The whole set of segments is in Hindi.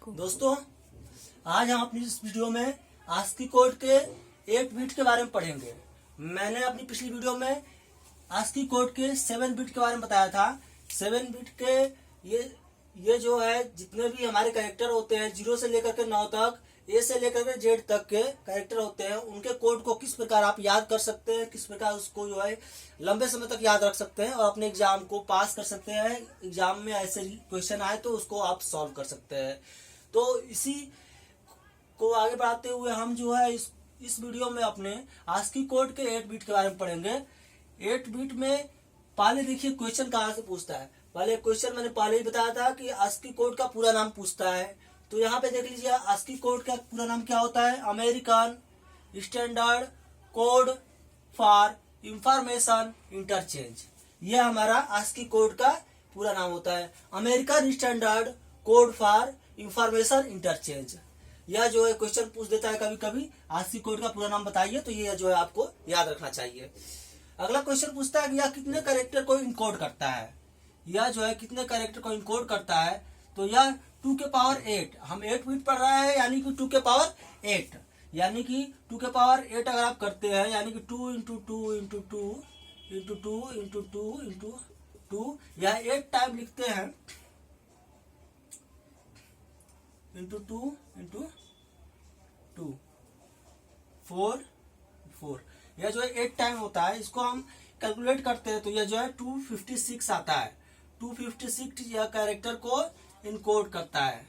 दोस्तों, आज हम अपनी इस वीडियो में आस्की कोड के 8 बिट के बारे में पढ़ेंगे। मैंने अपनी पिछली वीडियो में आस्की कोड के 7 बिट के बारे में बताया था। 7 बिट के ये जो है जितने भी हमारे कैरेक्टर होते हैं 0 से लेकर के 9 तक, ए से लेकर के जेड तक के कैरेक्टर होते हैं, उनके कोड को किस प्रकार आप याद कर सकते हैं, किस प्रकार उसको जो है लंबे समय तक याद रख सकते हैं और अपने एग्जाम को पास कर सकते हैं। एग्जाम में ऐसे क्वेश्चन आए तो उसको आप सॉल्व कर सकते हैं। तो इसी को आगे बढ़ाते हुए हम जो है इस वीडियो में अपने आस्की कोड के 8 बिट के बारे में पढ़ेंगे। 8 बिट में पहले देखिए क्वेश्चन कहाँ से पूछता है। पहले क्वेश्चन मैंने पहले ही बताया था कि आस्की कोड का पूरा नाम पूछता है। तो यहाँ पे देख लीजिए आस्की कोड का पूरा नाम क्या होता है। American standard code for information interchange, यह हमारा आस्की कोड का पूरा नाम होता है। American standard code for information interchange, यह जो है क्वेश्चन पूछ देता है कभी कभी, आस्की कोड का पूरा नाम बताइए, तो ये जो है आपको याद रखना चाहिए। अगला क्वेश्चन पूछता है कि यह कितने कैरेक्टर को इनकोड करता है। यह जो है कितने कैरेक्टर को इनकोड करता है, तो यह 2 के पावर 8, हम 8 बिट पढ़ रहा है यानी कि 2 के पावर 8, यानी कि 2 के पावर 8 अगर आप करते हैं यानी कि 2 into 2 into 2 into 2 into 2 into 2, यह 8 टाइम लिखते हैं इंटू 2 इंटू 2 4 4, यह जो है 8 टाइम होता है। इसको हम कैलकुलेट करते हैं तो यह जो है 256 आता है। 256 यह कैरेक्टर को इनकोड करता है,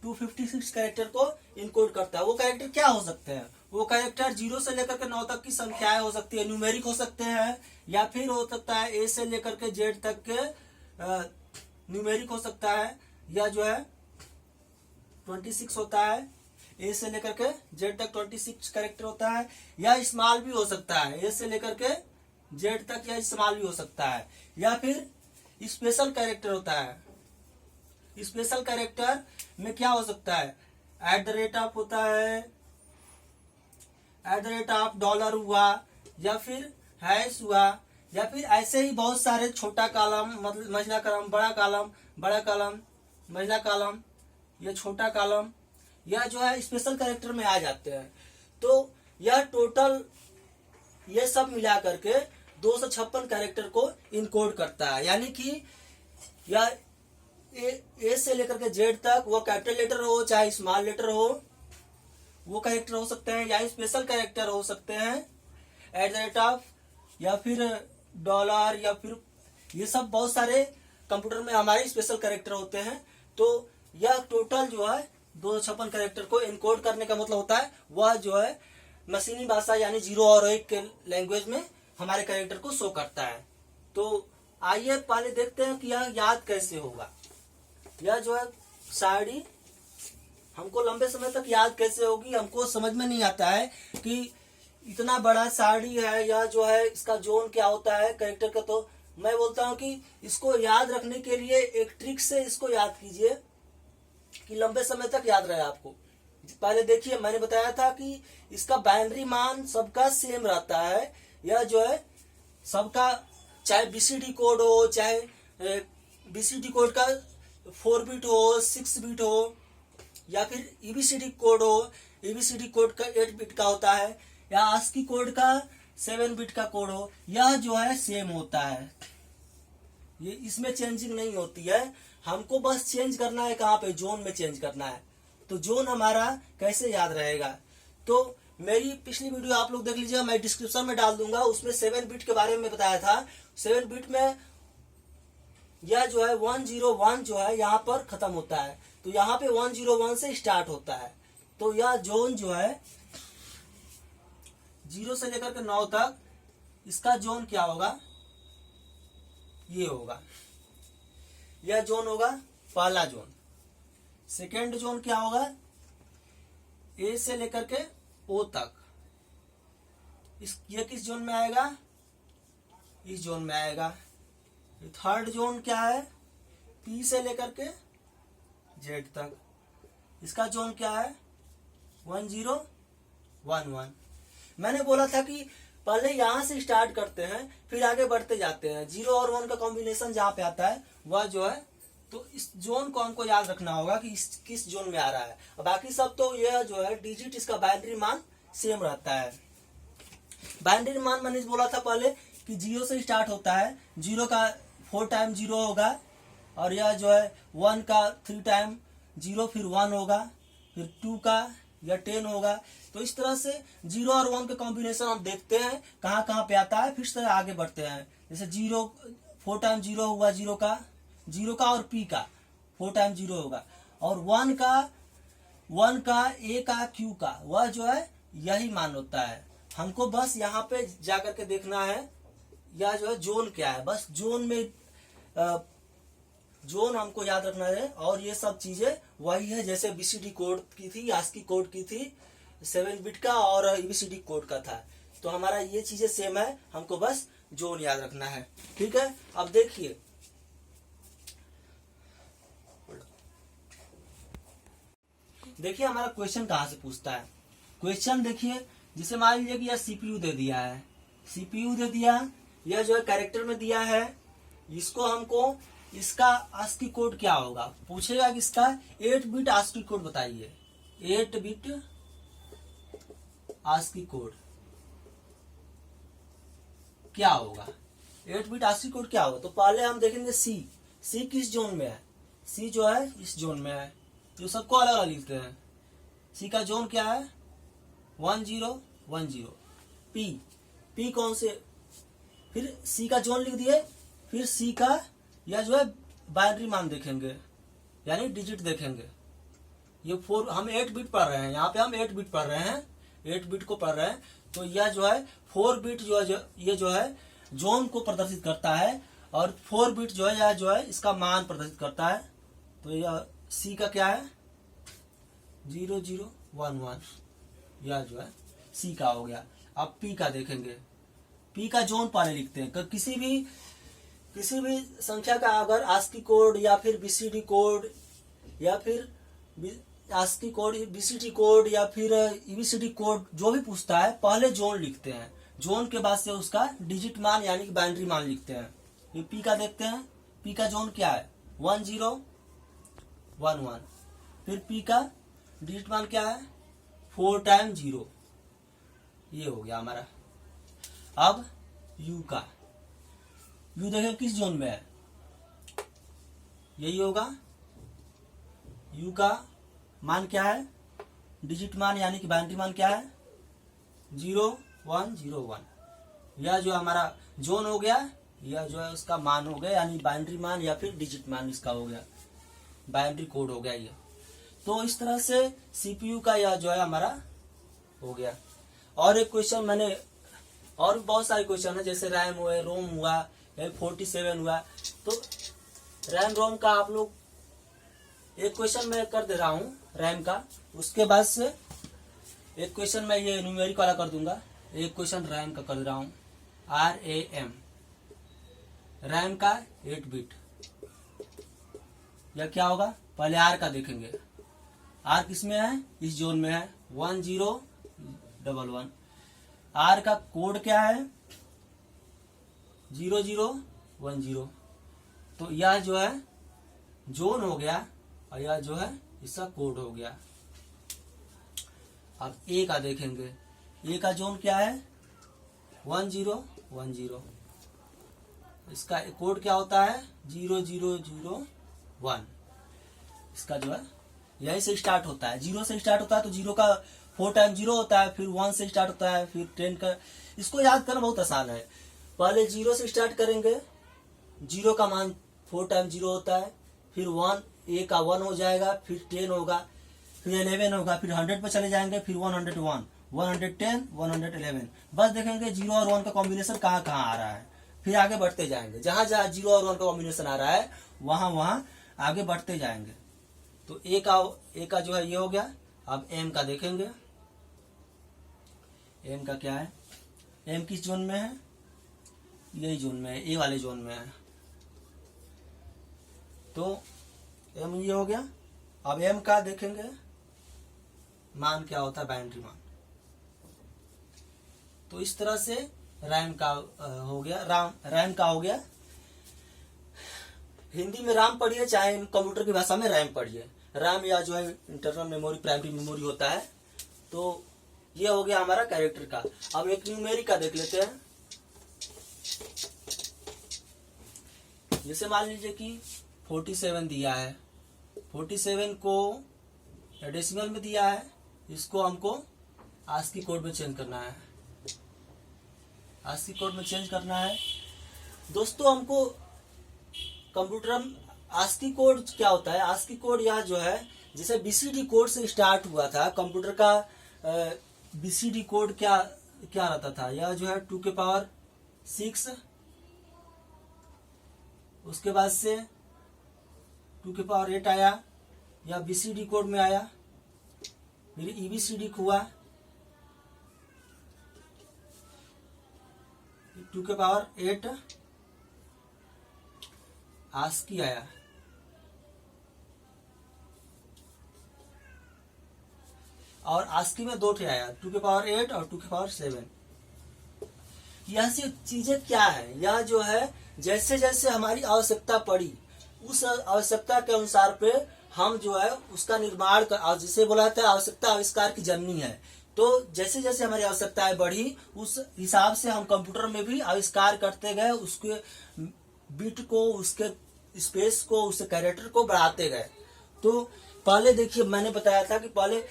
256 कैरेक्टर को इनकोड करता है। वो कैरेक्टर क्या हो सकते हैं? वो कैरेक्टर 0 से लेकर के 9 तक की संख्याएं हो सकती है, न्यूमेरिक हो सकते हैं, या फिर हो सकता है ए से लेकर के जेड तक के न्यूमेरिक हो सकता है, या जो है 26 होता है, ए से लेकर के जेड तक 26 कैरेक्टर होता है, या स्मॉल भी हो सकता है, ए से लेकर के जेड तक या स्मॉल भी हो सकता है, या फिर स्पेशल कैरेक्टर होता है। स्पेशल कैरेक्टर में क्या हो सकता है? @ होता है, $, हुआ, या फिर हैश हुआ, या फिर ऐसे ही बहुत सारे छोटा कॉलम, मतलब मझला कॉलम, बड़ा कॉलम, मझला कॉलम, या छोटा कॉलम, यह जो है स्पेशल कैरेक्टर में आ जाते हैं। तो यह टोटल ये सब मिला करके 256 कैरेक्टर को इनकोड करता है। यानी कि यह ए से लेकर के जेड तक, वो कैपिटल लेटर हो चाहे स्मॉल लेटर हो, वो कैरेक्टर हो सकते हैं, या स्पेशल कैरेक्टर हो सकते हैं, @ या फिर $, या फिर ये सब बहुत सारे कंप्यूटर में हमारे स्पेशल कैरेक्टर होते हैं। तो यह टोटल जो है 256 कैरेक्टर को इनकोड करने का मतलब होता है वह जो है मशीनी भाषा यानी 0 और 1 के लैंग्वेज में हमारे कैरेक्टर को शो करता है। तो आइए पहले देखते हैं कि यह याद कैसे होगा। यह जो है शायरी हमको लंबे समय तक याद कैसे होगी, हमको समझ में नहीं आता है कि इतना बड़ा शायरी है, यह जो है इसका जोन क्या होता है कैरेक्टर का। तो मैं बोलता हूँ कि इसको याद रखने के लिए एक ट्रिक से इसको याद कीजिए कि लंबे समय तक याद रहे आपको। पहले देखिए मैंने बताया था कि इसका बाइनरी मान सबका सेम रहता है। यह जो है सबका, चाहे बीसीडी कोड हो, चाहे बीसीडी कोड का 4 बिट हो, 6 बिट हो, या फिर ईबीसीडी कोड हो, ईबीसीडी कोड का 8 बिट का होता है, या आस्की कोड का 7 बिट का कोड हो, यह जो है सेम होता है। ये इसमें चेंजिंग नहीं होती है। हमको बस चेंज करना है कहाँ पे? जोन में चेंज करना है। तो जोन हमारा कैसे याद रहेगा? तो मेरी पिछली वीडियो आप लोग देख लीजिएगा, मैं डिस्क्रिप्शन में डाल दूंगा, उसमें 7 बिट के बारे में बताया था। 7 बिट में यह जो है 101 जो है यहाँ पर खत्म होता है, तो यहाँ पे 101 से स्टार्ट होता है। तो यह जोन जो है 0 से लेकर के 9 तक, इसका जोन क्या होगा? ये होगा, यह जोन होगा पहला जोन। सेकेंड जोन क्या होगा? ए से लेकर के ओ तक, ये किस जोन में आएगा? इस जोन में आएगा। थर्ड जोन क्या है? पी से लेकर के जेड तक, इसका जोन क्या है? 1011। मैंने बोला था कि पहले यहाँ से स्टार्ट करते हैं फिर आगे बढ़ते जाते हैं। 0 और 1 का कॉम्बिनेशन जहाँ पे आता है वह जो है तो इस जोन को हमको याद रखना होगा कि किस जोन में आ रहा है। और बाकी सब तो यह जो है डिजिट, इसका बाइनरी मान सेम रहता है। बाइनरी मान मैंने बोला था पहले कि 0 से स्टार्ट होता है, 0 का 4 टाइम 0 होगा, और यह जो है 1 का 3 टाइम 0 फिर 1 होगा, फिर 2 का या 10 होगा। तो इस तरह से 0 और 1 का कॉम्बिनेशन हम देखते हैं कहाँ कहाँ पे आता है, फिर से आगे बढ़ते हैं। जैसे 0 4 टाइम 0 हुआ, 0 का और P का 4 टाइम 0 होगा, और 1 का A का Q का, वह जो है यही मान होता है। हमको बस यहाँ पे जाकर के देखना है यह जो है जोन क्या है, बस जोन में जोन हमको याद रखना है। और ये सब चीजें वही है जैसे BCD कोड की थी, ASCII कोड की थी, 7 बिट का और ABCD कोड का था। तो हमारा ये चीजें सेम है, हमको बस जोन याद रखना है। ठीक है, अब देखिए हमारा क्वेश्चन कहाँ से पूछता है। क्वेश्चन देखिए, जिसे मान लीजिए कि यह CPU दे दिया है, CPU दे दिया, यह जो है कैरेक्टर में दिया है, इसको हमको इसका ASCII कोड क्या होगा पूछेगा कि इसका 8 बिट ASCII कोड बताइए। 8 बिट ASCII कोड क्या होगा, 8 बिट ASCII कोड क्या होगा। तो पहले हम देखेंगे C किस जोन में है। C जो है इस जोन में है, जो सबको अलग अलग लिखते हैं। C का जोन क्या है 1010। P कौन से, फिर C का जोन लिख दिए, फिर C का या जो है बाइनरी मान देखेंगे, यानी डिजिट देखेंगे। ये 4 हम 8 बिट पढ़ रहे हैं, यहाँ पे हम 8 बिट पढ़ रहे हैं, 8 बिट को पढ़ रहे हैं। तो यह जो है 4 बिट ये जो है जोन को प्रदर्शित करता है, और 4 बिट जो है यह जो है इसका मान प्रदर्शित करता है। तो यह C का क्या है 0011, यह जो है C का हो गया। अब P का देखेंगे, P का जोन पहले लिखते हैं। किसी भी संख्या का अगर ASCII कोड या फिर BCD कोड या फिर ASCII कोड, BCD कोड या फिर EBCD कोड जो भी पूछता है, पहले जोन लिखते हैं। जोन के बाद से उसका डिजिट मान यानी कि बाइनरी मान लिखते हैं। ये P का देखते हैं, P का जोन क्या है 1011। फिर P का डिजिट मान क्या है 4 टाइम 0, ये हो गया हमारा। अब U का, U देखें किस जोन में है, यही होगा। U का मान क्या है, डिजिट मान यानी कि बाइनरी मान क्या है 0101। यह जो हमारा जोन हो गया, यह जो है उसका मान हो गया, यानी बाइनरी मान या फिर डिजिट मान इसका हो गया, बाइनरी कोड हो गया ये। तो इस तरह से CPU का यह जो है हमारा हो गया। और एक क्वेश्चन मैंने, और भी बहुत सारे क्वेश्चन है, जैसे रैम हुआ, रोम हुआ, 47 हुआ। तो रैम रोम का आप लोग एक क्वेश्चन मैं कर दे रहा हूँ रैम का, उसके बाद से एक क्वेश्चन मैं ये न्यूमेरिक वाला कर दूंगा। एक क्वेश्चन रैम का कर रहा हूँ, RAM रैम का 8 बिट, यह क्या होगा, पहले R का देखेंगे। R किस में है, इस जोन में है 1011। R का कोड क्या है 0010। तो यह जो है जोन हो गया, और यह जो है इसका कोड हो गया। अब A का देखेंगे, A का जोन क्या है 1010, इसका कोड क्या होता है 0001। इसका जो है यही से स्टार्ट होता है, 0 से स्टार्ट होता है। तो 0 का 4 टाइम 0 होता है, फिर 1 से स्टार्ट होता है, फिर 10 का। इसको याद करना बहुत आसान है। पहले 0 से स्टार्ट करेंगे, 0 का मान 4 टाइम 0 होता है, फिर 1, A का 1 हो जाएगा, फिर 10 होगा, फिर 11 होगा, फिर 100 पे चले जाएंगे, फिर 101, 110, 111। बस देखेंगे 0 और 1 का कॉम्बिनेशन कहाँ कहाँ आ रहा है, फिर आगे बढ़ते जाएंगे। जहां जहां 0 और 1 का कॉम्बिनेशन आ रहा है वहां वहां आगे बढ़ते जाएंगे। तो A का जो है ये हो गया। अब M का देखेंगे, M का क्या है, M किस जोन में है, यही जोन में है, A वाले जोन में है। तो M ये हो गया। अब M का देखेंगे मान क्या होता है, बाइनरी मान। तो इस तरह से रैम का हो गया, रैम का हो गया। हिंदी में राम पढ़िए चाहे कंप्यूटर की भाषा में रैम पढ़िए। रैम या जो है इंटरनल मेमोरी, प्राइमरी मेमोरी होता है। तो ये हो गया हमारा कैरेक्टर का। अब एक न्यूमेरिक का देख लेते हैं। जैसे मान लीजिए कि 47 दिया है, 47 को डेसिमल में दिया है, इसको हमको आस्की कोड में चेंज करना है। आस्की कोड में चेंज करना है दोस्तों हमको। कंप्यूटर में आस्की कोड क्या होता है? आस्की कोड यह जो है जैसे बीसीडी कोड से स्टार्ट हुआ था कंप्यूटर का। बीसीडी कोड क्या क्या रहता था? यह जो है 2 के पावर 6, उसके बाद से 2 के पावर 8 आया, या बीसीडी कोड में आया। फिर ईबीसीडी हुआ 2 के पावर 8, आस्की आया। और आस्की में 2 ठे आया, 2 के पावर 8 और 2 के पावर 7। यह सी चीजें क्या है? यह जो है जैसे जैसे हमारी आवश्यकता पड़ी उस आवश्यकता के अनुसार पे हम जो है उसका निर्माण कर, जिसे बोला जाता है आवश्यकता आविष्कार की जननी है। तो जैसे जैसे हमारी आवश्यकताएं बढ़ी उस हिसाब से हम कंप्यूटर में भी आविष्कार करते गए, उसके बिट को, उसके स्पेस को, उसके कैरेक्टर को बढ़ाते गए। तो पहले देखिए मैंने बताया था कि पहले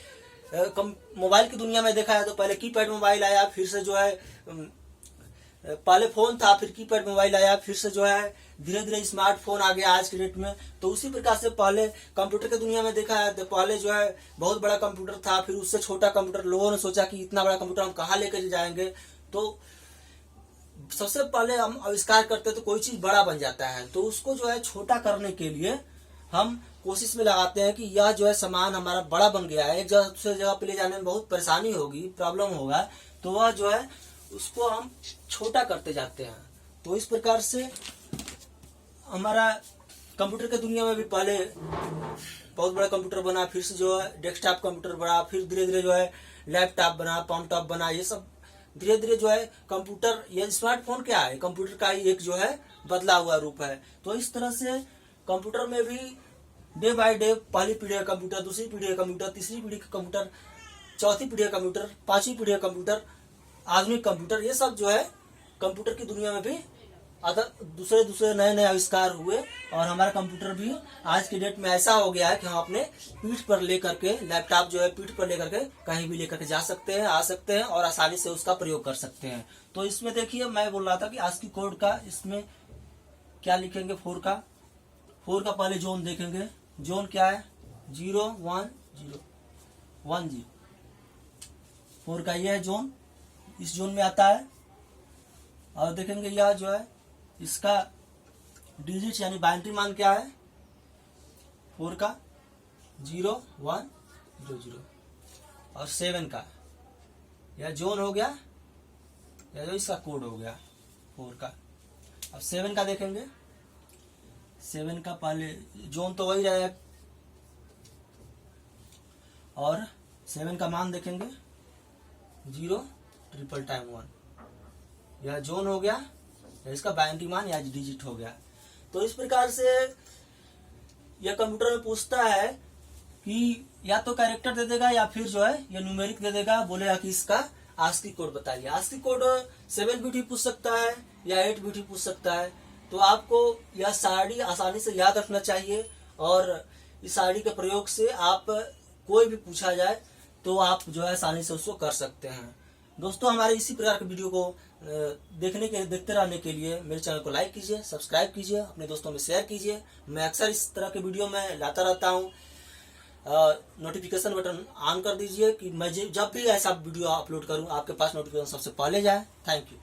मोबाइल की दुनिया में देखा है तो पहले कीपैड मोबाइल आया, फिर से जो है पहले फोन था, फिर कीपैड मोबाइल आया, फिर से जो है धीरे धीरे स्मार्टफोन आ गया आज के डेट में। तो उसी प्रकार से पहले कंप्यूटर की दुनिया में देखा है तो पहले जो है बहुत बड़ा कंप्यूटर था, फिर उससे छोटा कंप्यूटर। लोगों ने सोचा कि इतना बड़ा कंप्यूटर हम कहाँ लेकर जाएंगे, तो सबसे पहले हम आविष्कार करते तो कोई चीज बड़ा बन जाता है, तो उसको जो है छोटा करने के लिए हम कोशिश में लगाते हैं कि यह जो है सामान हमारा बड़ा बन गया है, एक जगह दूसरे जगह पे ले जाने में बहुत परेशानी होगी, प्रॉब्लम होगा, तो वह जो है उसको हम छोटा करते जाते हैं। तो इस प्रकार से हमारा कंप्यूटर की दुनिया में भी पहले बहुत बड़ा कंप्यूटर बना, फिर से जो है डेस्कटॉप कंप्यूटर बना, फिर धीरे धीरे जो है लैपटॉप बना, पॉमटॉप बना। ये सब धीरे धीरे जो है कंप्यूटर, ये स्मार्टफोन क्या है? कंप्यूटर का ही एक जो है बदला हुआ रूप है। तो इस तरह से कंप्यूटर में भी डे बाय डे पहली पीढ़ी का कंप्यूटर, दूसरी पीढ़ी का कंप्यूटर, तीसरी पीढ़ी का कंप्यूटर, चौथी पीढ़ी का कंप्यूटर, पांचवी पीढ़ी का कंप्यूटर, आधुनिक कंप्यूटर, ये सब जो है कंप्यूटर की दुनिया में भी दूसरे दूसरे नए नए आविष्कार हुए। और हमारा कंप्यूटर भी आज की डेट में ऐसा हो गया है कि हम अपने पीठ पर लेकर के, लैपटॉप जो है पीठ पर लेकर के कहीं भी लेकर के जा सकते हैं, आ सकते हैं और आसानी से उसका प्रयोग कर सकते हैं। तो इसमें देखिए मैं बोल रहा था कि आस्की कोड का इसमें क्या लिखेंगे? 4 का पहले जोन देखेंगे। जोन क्या है? 0 1 0 1 0। 4 का ये है जोन, इस जोन में आता है। और देखेंगे यह जो है इसका डिजिट यानी बाइनरी मान क्या है? 4 का 0 1 0 0। और 7 का यह जोन हो गया, यह जो इसका कोड हो गया 4 का। अब 7 का देखेंगे। 7 का पहले जोन तो वही रहेगा, और 7 का मान देखेंगे 0 ट्रिपल टाइम 1। यह जोन हो गया, इसका बाइनरी मान या डिजिट हो गया। तो इस प्रकार से यह कंप्यूटर में पूछता है कि या तो कैरेक्टर दे देगा या फिर जो है यह न्यूमेरिक दे देगा, बोलेगा कि इसका आस्की कोड बताइए। आस्की कोड 7 बिट ही पूछ सकता है या 8 बिट ही पूछ सकता है। तो आपको यह सारणी आसानी से याद रखना चाहिए, और इस सारणी के प्रयोग से आप कोई भी पूछा जाए तो आप जो है आसानी से उसको कर सकते हैं। दोस्तों हमारे इसी प्रकार के वीडियो को देखते रहने के लिए मेरे चैनल को लाइक कीजिए, सब्सक्राइब कीजिए, अपने दोस्तों में शेयर कीजिए। मैं अक्सर इस तरह के वीडियो में लाता रहता हूँ। नोटिफिकेशन बटन ऑन कर दीजिए कि मैं जब भी ऐसा वीडियो अपलोड करूँ आपके पास नोटिफिकेशन सबसे पहले जाए। Thank you.